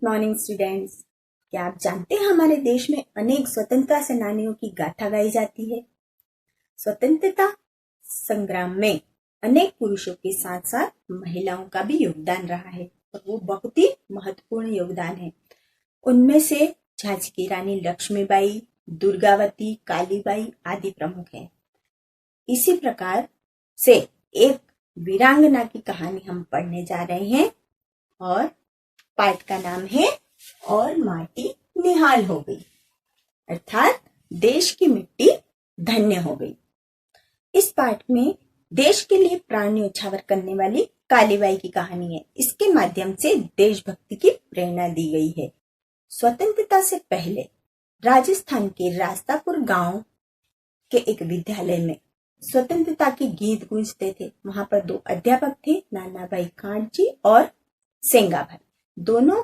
Morning students. क्या आप जानते हैं हमारे देश में अनेक स्वतंत्रता सेनानियों की गाथा गाई जाती है। स्वतंत्रता संग्राम में अनेक पुरुषों के साथ साथ महिलाओं का भी योगदान रहा है और वो बहुत ही महत्वपूर्ण योगदान है। उनमें से झांसी की रानी लक्ष्मीबाई, दुर्गावती, कालीबाई आदि प्रमुख हैं। इसी प्रकार से एक वीरांगना की कहानी हम पढ़ने जा रहे हैं और पाठ का नाम है और माटी निहाल हो गई, अर्थात देश की मिट्टी धन्य हो गई। इस पाठ में देश के लिए प्राण न्यौछावर करने वाली कालीबाई की कहानी है। इसके माध्यम से देशभक्ति की प्रेरणा दी गई है। स्वतंत्रता से पहले राजस्थान के रास्तापुर गांव के एक विद्यालय में स्वतंत्रता के गीत गूंजते थे। वहां पर दो अध्यापक थे, नानाभाई खांड जी और सेंगाभाई। दोनों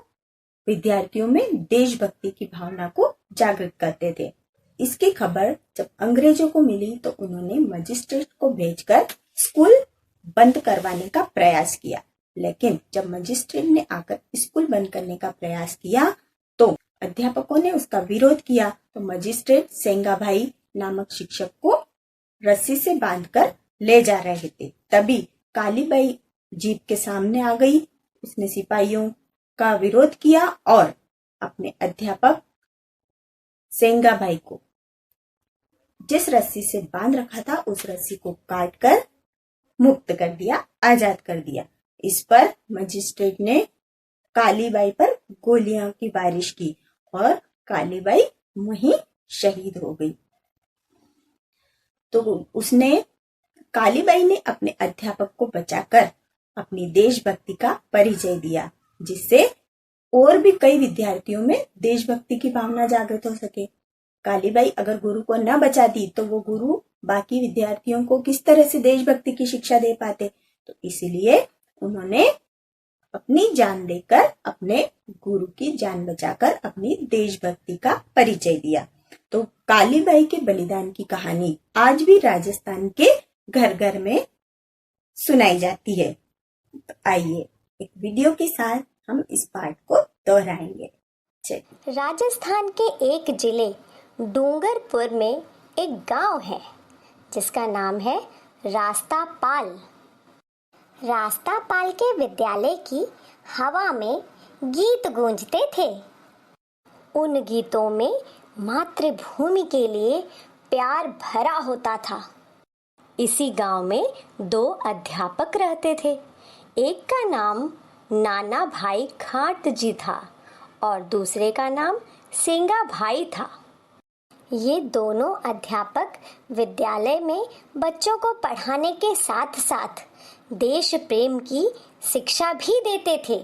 विद्यार्थियों में देशभक्ति की भावना को जागृत करते थे। इसकी खबर जब अंग्रेजों को मिली तो उन्होंने मजिस्ट्रेट को भेजकर स्कूल बंद करवाने का प्रयास किया। लेकिन जब मजिस्ट्रेट ने आकर स्कूल बंद करने का प्रयास किया तो अध्यापकों ने उसका विरोध किया। तो मजिस्ट्रेट सेंगाभाई नामक शिक्षक को रस्सी से बांधकर ले जा रहे थे। तभी कालीबाई जीप के सामने आ गई। उसने सिपाहियों का विरोध किया और अपने अध्यापक सेंगाभाई को जिस रस्सी से बांध रखा था उस रस्सी को काटकर मुक्त कर दिया, आजाद कर दिया। इस पर मजिस्ट्रेट ने कालीबाई पर गोलियां की बारिश की और कालीबाई वहीं शहीद हो गई। तो कालीबाई ने अपने अध्यापक को बचाकर अपनी देशभक्ति का परिचय दिया, जिससे और भी कई विद्यार्थियों में देशभक्ति की भावना जागृत हो सके। कालीबाई अगर गुरु को न बचाती तो वो गुरु बाकी विद्यार्थियों को किस तरह से देशभक्ति की शिक्षा दे पाते। तो इसीलिए उन्होंने अपनी जान देकर, अपने गुरु की जान बचाकर अपनी देशभक्ति का परिचय दिया। तो कालीबाई के बलिदान की कहानी आज भी राजस्थान के घर घर में सुनाई जाती है। तो आइए एक वीडियो के साथ हम इस पाठ को दोहराएंगे। राजस्थान के एक जिले डूंगरपुर में एक गांव है जिसका नाम है रास्तापाल। रास्तापाल के विद्यालय की हवा में गीत गूंजते थे। उन गीतों में मातृभूमि के लिए प्यार भरा होता था। इसी गांव में दो अध्यापक रहते थे। एक का नाम नानाभाई खांट जी था और दूसरे का नाम सेंगाभाई था। ये दोनों अध्यापक विद्यालय में बच्चों को पढ़ाने के साथ साथ देश प्रेम की शिक्षा भी देते थे।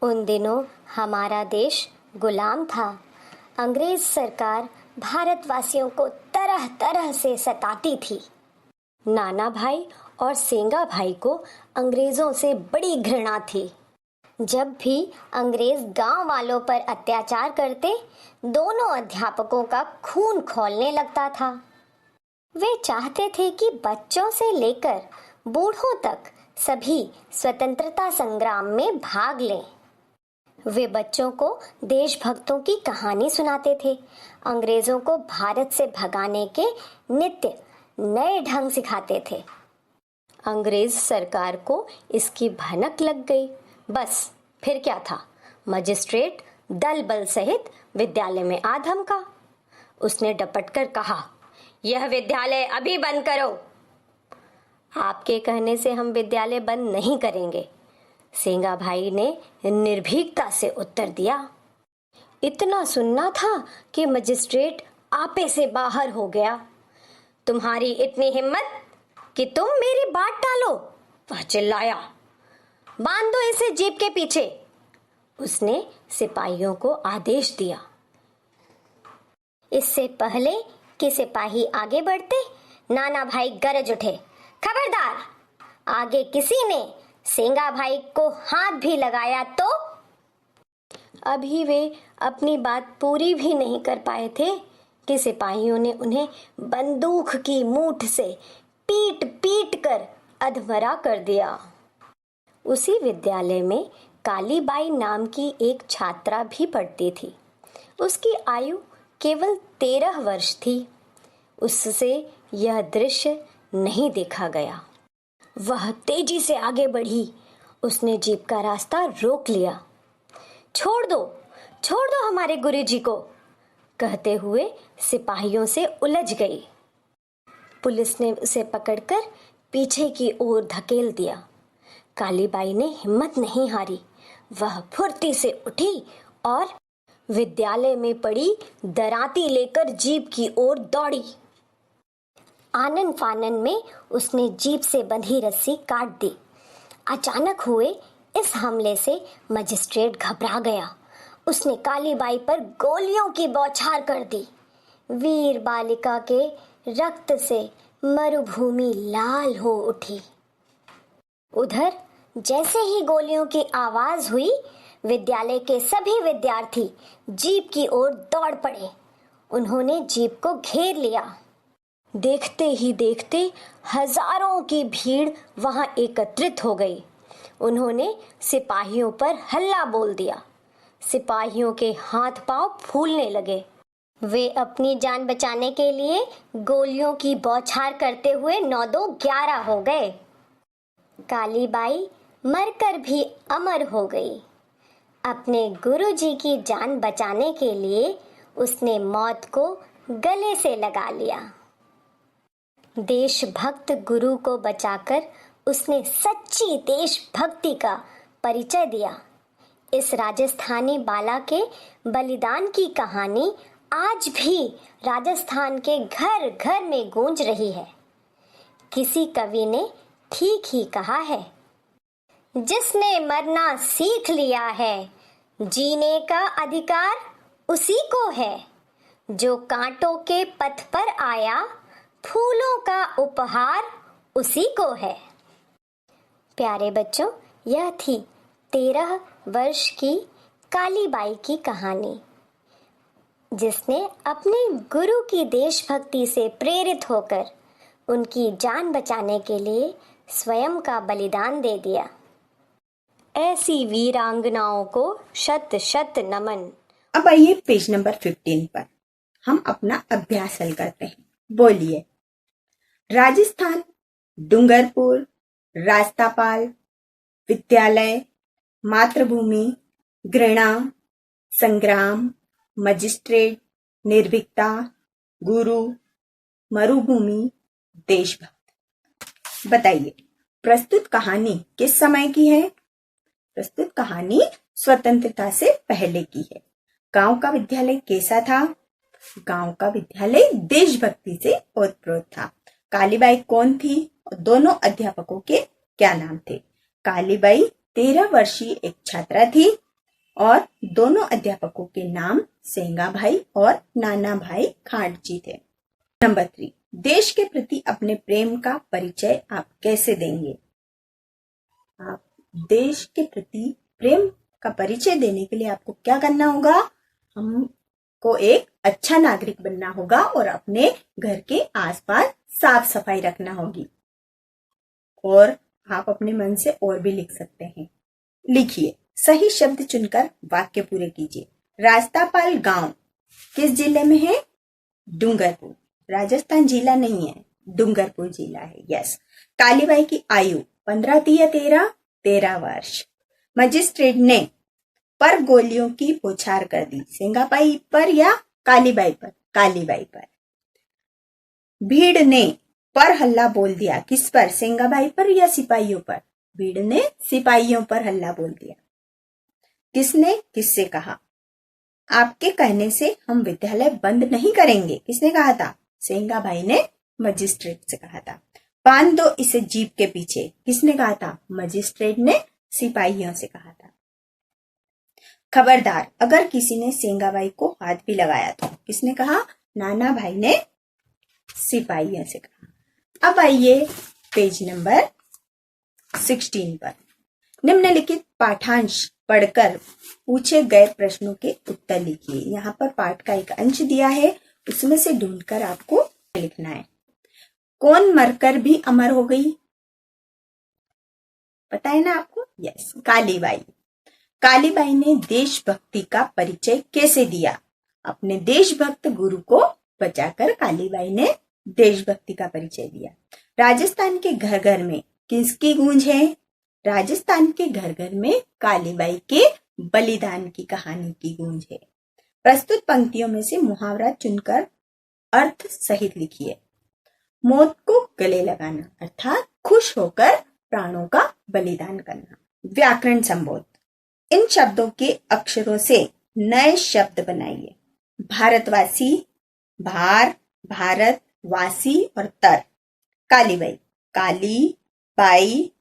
उन दिनों हमारा देश गुलाम था। अंग्रेज सरकार भारतवासियों को तरह तरह से सताती थी। नाना भाई और सेंगा भाई को अंग्रेजों से बड़ी घृणा थी। जब भी अंग्रेज गांव वालों पर अत्याचार करते, दोनों अध्यापकों का खून खौलने लगता था। वे चाहते थे कि बच्चों से लेकर बूढ़ों तक सभी स्वतंत्रता संग्राम में भाग लें। वे बच्चों को देशभक्तों की कहानी सुनाते थे। अंग्रेजों को भारत से भगाने के नित्य नए ढंग सिखाते थे। अंग्रेज सरकार को इसकी भनक लग गई। बस फिर क्या था, मजिस्ट्रेट दल बल सहित विद्यालय में आ धमका। उसने डपट कर कहा, यह विद्यालय अभी बंद करो। आपके कहने से हम विद्यालय बंद नहीं करेंगे, सेंगा भाई ने निर्भीकता से उत्तर दिया। इतना सुनना था कि मजिस्ट्रेट आपे से बाहर हो गया। तुम्हारी इतनी हिम्मत कि तुम मेरी बात टालो, वह चिल्लाया। बांध दो इसे जीप के पीछे, उसने सिपाहियों को आदेश दिया। इससे पहले कि सिपाही आगे बढ़ते, नाना भाई गरज उठे, खबरदार, आगे किसी ने सेंगा भाई को हाथ भी लगाया तो। अभी वे अपनी बात पूरी भी नहीं कर पाए थे कि सिपाहियों ने उन्हें बंदूक की मूठ से पीट पीट कर अधमरा कर दिया। उसी विद्यालय में कालीबाई नाम की एक छात्रा भी पढ़ती थी। उसकी आयु केवल 13 वर्ष थी। उससे यह दृश्य नहीं देखा गया। वह तेजी से आगे बढ़ी। उसने जीप का रास्ता रोक लिया। छोड़ दो हमारे गुरुजी को, कहते हुए सिपाहियों से उलझ गई। पुलिस ने उसे पकड़कर पीछे की ओर धकेल दिया। कालीबाई ने हिम्मत नहीं हारी। वह फुर्ती से उठी और विद्यालय में पड़ी दराती लेकर जीप की ओर दौड़ी। आनन फानन में उसने जीप से बंधी रस्सी काट दी। अचानक हुए इस हमले से मजिस्ट्रेट घबरा गया। उसने कालीबाई पर गोलियों की बौछार कर दी। वीर बालिका के रक्त से मरुभूमि लाल हो उठी। उधर जैसे ही गोलियों की आवाज हुई, विद्यालय के सभी विद्यार्थी जीप की ओर दौड़ पड़े। उन्होंने जीप को घेर लिया। देखते ही देखते हजारों की भीड़ वहां एकत्रित हो गई। उन्होंने सिपाहियों पर हल्ला बोल दिया। सिपाहियों के हाथ पांव फूलने लगे। वे अपनी जान बचाने के लिए गोलियों की बौछार करते हुए 9-2-11 हो गए। कालीबाई मरकर भी अमर हो गई। अपने गुरुजी की जान बचाने के लिए उसने मौत को गले से लगा लिया। देशभक्त गुरु को बचाकर उसने सच्ची देशभक्ति का परिचय दिया। इस राजस्थानी बाला के बलिदान की कहानी आज भी राजस्थान के घर घर में गूंज रही है। किसी कवि ने ठीक ही कहा है, जिसने मरना सीख लिया है, जीने का अधिकार उसी को है। जो कांटों के पथ पर आया, फूलों का उपहार उसी को है। प्यारे बच्चों, यह थी 13 वर्ष की कालीबाई की कहानी, जिसने अपने गुरु की देशभक्ति से प्रेरित होकर उनकी जान बचाने के लिए स्वयं का बलिदान दे दिया। ऐसी वीरांगनाओं को शत शत नमन। अब आइए पेज नंबर 15 पर हम अपना अभ्यास हल करते हैं। बोलिए। राजस्थान, डूंगरपुर, रास्तापाल, विद्यालय, मातृभूमि, घृणा, संग्राम, मजिस्ट्रेट, निर्भीकता, गुरु, मरुभूमि, देशभक्त। बताइए, प्रस्तुत कहानी किस समय की है? प्रस्तुत कहानी स्वतंत्रता से पहले की है। गांव का विद्यालय कैसा था? गांव का विद्यालय देशभक्ति से ओतप्रोत था। कालीबाई कौन थी और दोनों अध्यापकों के क्या नाम थे? कालीबाई 13 वर्षीय एक छात्रा थी और दोनों अध्यापकों के नाम सेंगा भाई और नाना भाई खांडजी थे। नंबर 3, देश के प्रति अपने प्रेम का परिचय आप कैसे देंगे? आप देश के प्रति प्रेम का परिचय देने के लिए आपको क्या करना होगा? हमको एक अच्छा नागरिक बनना होगा और अपने घर के आसपास साफ सफाई रखना होगी। और आप अपने मन से और भी लिख सकते हैं। लिखिए, सही शब्द चुनकर वाक्य पूरे कीजिए। रास्तापाल गांव किस जिले में है? डूंगरपुर। राजस्थान जिला नहीं है, डूंगरपुर जिला है। यस। कालीबाई की आयु 15 थी या 13? 13 वर्ष। मजिस्ट्रेट ने पर गोलियों की बौछार कर दी, सेंगाबाई पर या कालीबाई पर? कालीबाई पर। भीड़ ने पर हल्ला बोल दिया, किस पर? सेंगाबाई पर या सिपाहियों पर? भीड़ ने सिपाहियों पर हल्ला बोल दिया। किसने किससे कहा? आपके कहने से हम विद्यालय बंद नहीं करेंगे, किसने कहा था? सेंगाबाई ने मजिस्ट्रेट से कहा था। बांध दो इसे जीप के पीछे, किसने कहा था? मजिस्ट्रेट ने सिपाहियों से कहा था। खबरदार अगर किसी ने सेंगाबाई को हाथ भी लगाया तो, किसने कहा? नाना भाई ने सिपाहियों से कहा। अब आइए पेज नंबर 16 पर। निम्नलिखित पाठांश पढ़कर पूछे गए प्रश्नों के उत्तर लिखिए। यहाँ पर पाठ का एक अंश दिया है, उसमें से ढूंढकर आपको लिखना है। कौन मरकर भी अमर हो गई? पता है ना आपको? यस, कालीबाई। कालीबाई ने देशभक्ति का परिचय कैसे दिया? अपने देशभक्त गुरु को बचाकर कालीबाई ने देशभक्ति का परिचय दिया। राजस्थान के घर घर में किसकी गूंज है? राजस्थान के घर घर में कालीबाई के बलिदान की कहानी की गूंज है। प्रस्तुत पंक्तियों में से मुहावरा चुनकर अर्थ सहित लिखिए। मौत को गले लगाना अर्थात खुश होकर प्राणों का बलिदान करना। व्याकरण संबोध। इन शब्दों के अक्षरों से नए शब्द बनाइए। भारतवासी, भार, भारत, वासी और तर। कालीबाई, काली, बाई,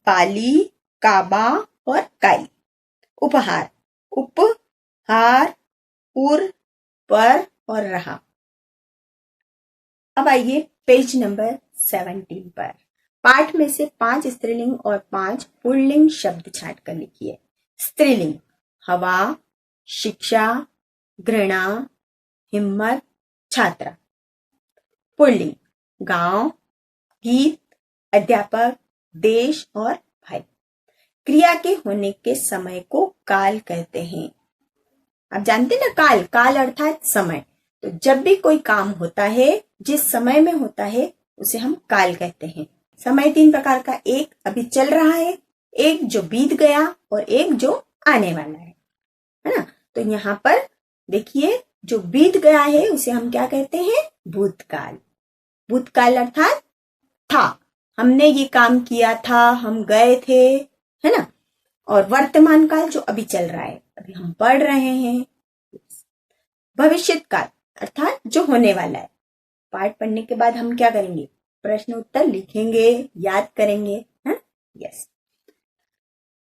बाली, काबा और काई। उपहार, उपहार, पुर, पर और रहा। अब आइए पेज नंबर 17 पर। पाठ में से 5 स्त्रीलिंग और 5 पुल्लिंग शब्द छांट कर लिखिए। स्त्रीलिंग हवा, शिक्षा, घृणा, हिम्मत, छात्रा। पुल्लिंग गांव, गीत, अध्यापक, देश और भाई। क्रिया के होने के समय को काल कहते हैं। आप जानते ना, काल, काल अर्थात समय। तो जब भी कोई काम होता है, जिस समय में होता है, उसे हम काल कहते हैं। समय 3 प्रकार का, एक अभी चल रहा है, एक जो बीत गया और एक जो आने वाला है ना। तो यहाँ पर देखिए, जो बीत गया है उसे हम क्या कहते हैं? भूतकाल। भूतकाल अर्थात था, हमने ये काम किया था, हम गए थे, है ना। और वर्तमान काल जो अभी चल रहा है, अभी हम पढ़ रहे हैं। भविष्य काल अर्थात जो होने वाला है। पाठ पढ़ने के बाद हम क्या करेंगे? प्रश्न उत्तर लिखेंगे, याद करेंगे, है? यस।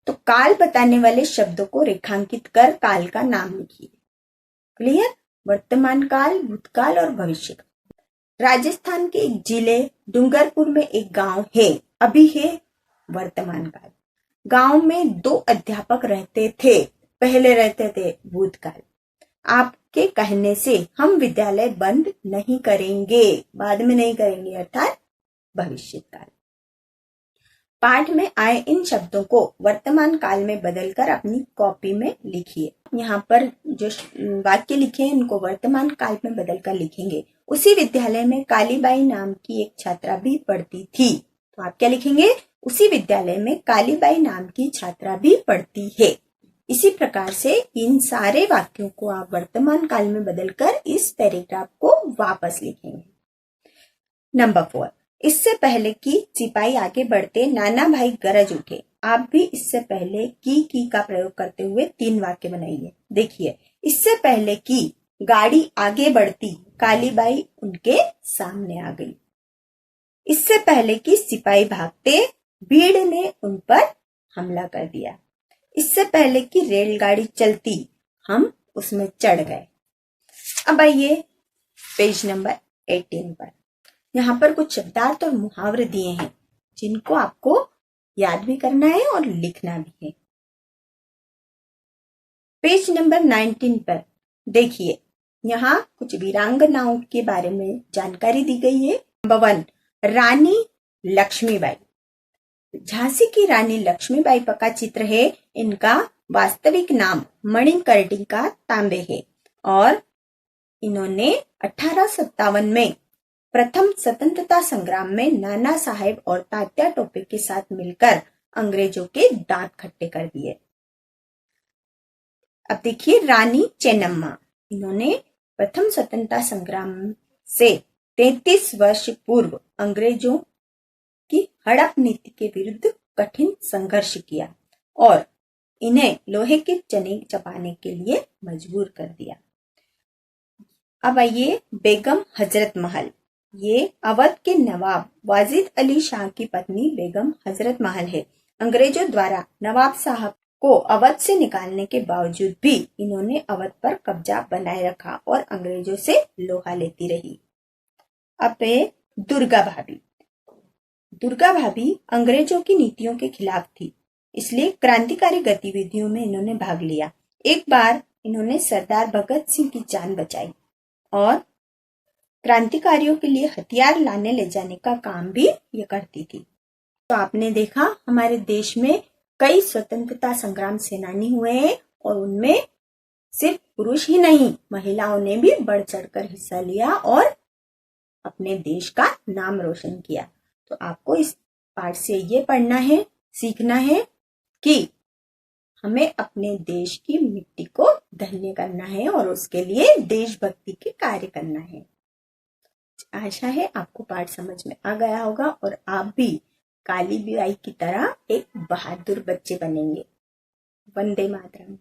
तो काल बताने वाले शब्दों को रेखांकित कर काल का नाम लिखिए। क्लियर? वर्तमान काल, भूतकाल और भविष्य काल। राजस्थान के एक जिले डूंगरपुर में एक गांव है, अभी है वर्तमान काल। गांव में 2 अध्यापक रहते थे, पहले रहते थे भूतकाल। आपके कहने से हम विद्यालय बंद नहीं करेंगे, बाद में नहीं करेंगे अर्थात भविष्य काल। पाठ में आए इन शब्दों को वर्तमान काल में बदलकर अपनी कॉपी में लिखिए। यहाँ पर जो वाक्य लिखे हैं उनको वर्तमान काल में बदलकर लिखेंगे। उसी विद्यालय में कालीबाई नाम की एक छात्रा भी पढ़ती थी। तो आप क्या लिखेंगे? उसी विद्यालय में कालीबाई नाम की छात्रा भी पढ़ती है। इसी प्रकार से इन सारे वाक्यों को आप वर्तमान काल में बदलकर इस पैराग्राफ को वापस लिखेंगे। नंबर 4, इससे पहले कि सिपाही आगे बढ़ते नाना भाई गरज उठे। आप भी इससे पहले की का प्रयोग करते हुए 3 वाक्य बनाइए। देखिए, इससे पहले कि गाड़ी आगे बढ़ती, कालीबाई उनके सामने आ गई। इससे पहले कि सिपाही भागते, भीड़ ने उन पर हमला कर दिया। इससे पहले कि रेलगाड़ी चलती, हम उसमें चढ़ गए। अब आइए पेज नंबर 18 पर। यहाँ पर कुछ शब्दार्थ और मुहावरे दिए हैं जिनको आपको याद भी करना है और लिखना भी है। पेज नंबर 19 पर देखिए, यहाँ कुछ वीरांगनाओं के बारे में जानकारी दी गई है। नंबर 1, रानी लक्ष्मीबाई। झांसी की रानी लक्ष्मीबाई का चित्र है। इनका वास्तविक नाम मणिकर्णिका तांबे है और इन्होंने 1857 में प्रथम स्वतंत्रता संग्राम में नाना साहेब और तात्या टोपे के साथ मिलकर अंग्रेजों के दांत खट्टे कर दिए। अब देखिए, रानी चेन्नम्मा, इन्होंने प्रथम स्वतंत्रता संग्राम से 33 वर्ष पूर्व अंग्रेजों की हड़प नीति के विरुद्ध कठिन संघर्ष किया और इन्हें लोहे के चने चबाने के लिए मजबूर कर दिया। अब आइए बेगम हजरत महल। ये अवध के नवाब वाजिद अली शाह की पत्नी बेगम हजरत महल है। अंग्रेजों द्वारा नवाब साहब को अवध से निकालने के बावजूद भी इन्होंने अवध पर कब्जा बनाए रखा और अंग्रेजों से लोहा लेती रही। अब दुर्गा भाभी। दुर्गा भाभी अंग्रेजों की नीतियों के खिलाफ थी, इसलिए क्रांतिकारी गतिविधियों में इन्होंने भाग लिया। एक बार इन्होंने सरदार भगत सिंह की जान बचाई और क्रांतिकारियों के लिए हथियार लाने ले जाने का काम भी ये करती थी। तो आपने देखा, हमारे देश में कई स्वतंत्रता संग्राम सेनानी हुए हैं और उनमें सिर्फ पुरुष ही नहीं, महिलाओं ने भी बढ़ चढ़कर हिस्सा लिया और अपने देश का नाम रोशन किया। तो आपको इस पाठ से ये पढ़ना है, सीखना है कि हमें अपने देश की मिट्टी को धन्य करना है और उसके लिए देशभक्ति के कार्य करना है। आशा है आपको पाठ समझ में आ गया होगा और आप भी काली बाई की तरह एक बहादुर बच्चे बनेंगे। वंदे मातरम।